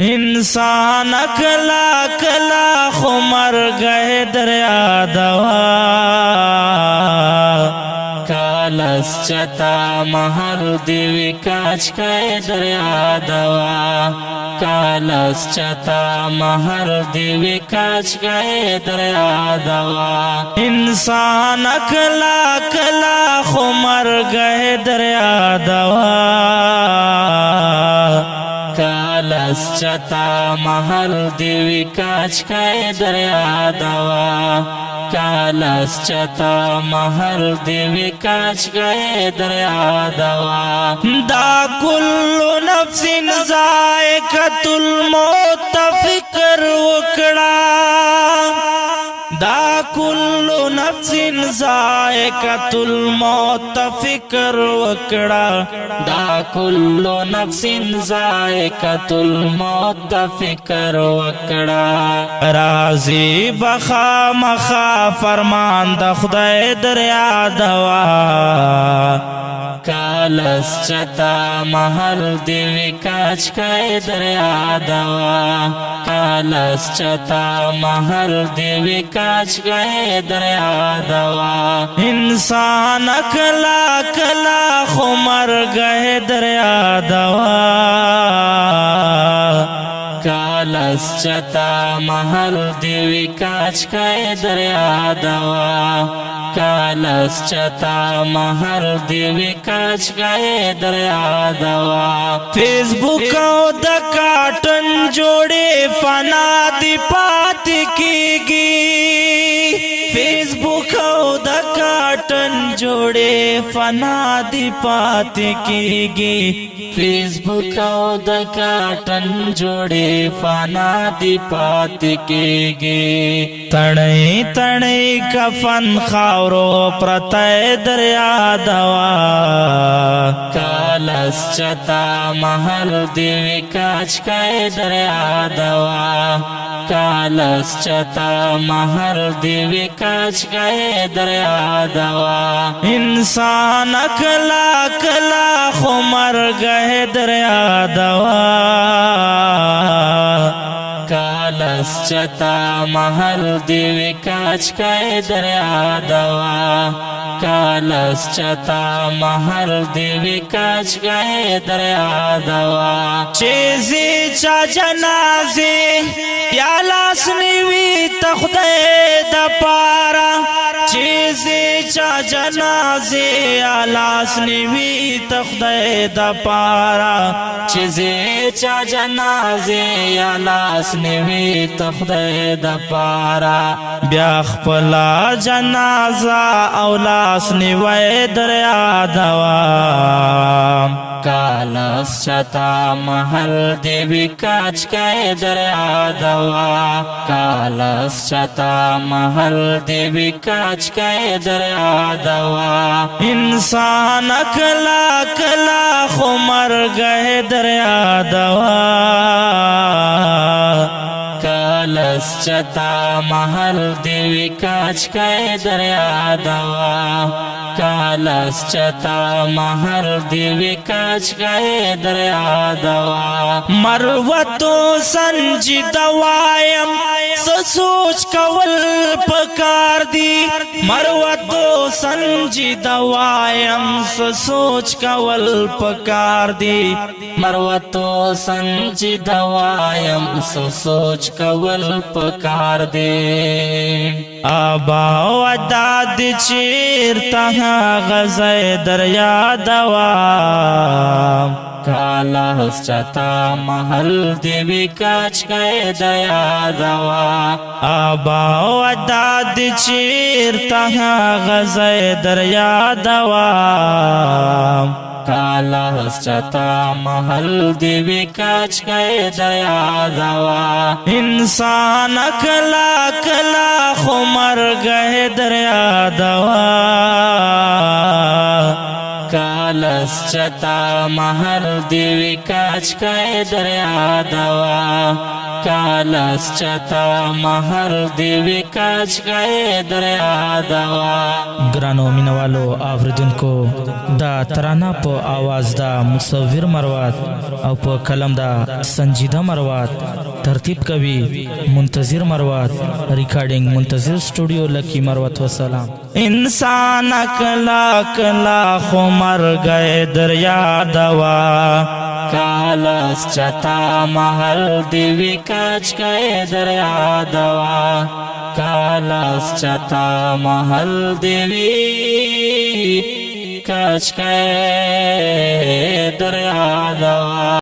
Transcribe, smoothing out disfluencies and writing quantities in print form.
इंसान अकला कला खो मर गए दरिया दवा कालस चता महल दिवी काच गए दरिया दवा कालस चता महल दिवी काच गए दरिया दवा इंसान अकला कला खो मर गए दरिया दवा कालस चता महल दिवी काच गए दरिया दवा कालस चता महल दिवी काच गए दरिया दवा दा कुल्लु नफ्सिन जायकतुल मौत फिक्र उकड़ा दा कुल्लु नफ्सिन जायकतुल मौत फिक्र उकड़ा दा कुल्लु नफ्सिन जायकतुल मौत फिक्र उकड़ा राजी बखा मखा फरमान द खुदाई दरिया दवा कालस चता महल दिवी काच गए दरिया दवा कालस चता महल दिवी काच गए दरिया दवा इंसान अकला कला खो मर गए दरिया दवा कालस चता महल दिवी काच गए दरिया दवा कालस चता महल दिवी काच गए दरिया दवा फेसबुक द काटन जोड़े फना दी पात कीगी फेसबुक द काटन जोड़े फना दी पात कीगी फेसबुक द काटन जोड़े फना दी पात कीगी तड़ई तड़ई कफन खावरो प्रतय दरिया दवा कालस चता महल दिवी काच गए दरिया दवा कालस चता महल दिवी काच गए दरिया दवा इंसान अकला कला खो मर गए दरिया दवा कालस चता महल दिवी काच गए दरिया दवा कालस चता महल दिवी काच गए दरिया दवा चीज़ी चा जनाजे प्यालास निवी तख्दे द पारा चीज़ी चा जनाजे आलास निवी तख्दे द पारा चीज़ी चा जनाजे आलास निवी तख्दे द पारा ब्याख पला जनाजा औलास निवे दरिया दवा कालस चता महल दिवी काच गए दरिया दवा कालस चता महल दिवी काच गए दरिया दवा इंसान अकला कला खो मर गए दरिया दवा कालस चता महल दिवी काच गए दरिया दवा कालस चता महल दिवी काच गए दरिया दवा मरवतो संजी दवायम सोच कवल पकार दी मरवतो संजी दवायम सोच कवल पकार दी मरवतो संजी दवायम सोच कवल पकार दे आबा वदाद चीर तहा गज़े दरिया दवा कालस चता महल दिवी काच गए दरिया दवा आबा वदाद चीर तहा गज़े दरिया दवा कालस चता महल दिवी काच गए दरिया दवा इंसान अकला कला खो मर गए दरिया दवा कालस चता महल दिवी काच गए दरिया दवा کالس چتا محل دیوی کچ گئے دریا دوا. ګرانو مینوالو اوریدونکو دا ترانه په आवाज دا مصور مروات او په کلم دا سنجیده مروات، ترتیب کوي منتظر مروات، ریکارډینګ منتظر سټوډیو لکی مروات. وسلام. انسان کلا کلا خو مر گئے دریا دوا. کالس چتا محل دیوی کچ گئے دریا دوا. کالس چتا محل دیوی کچ گئے دریا دوا.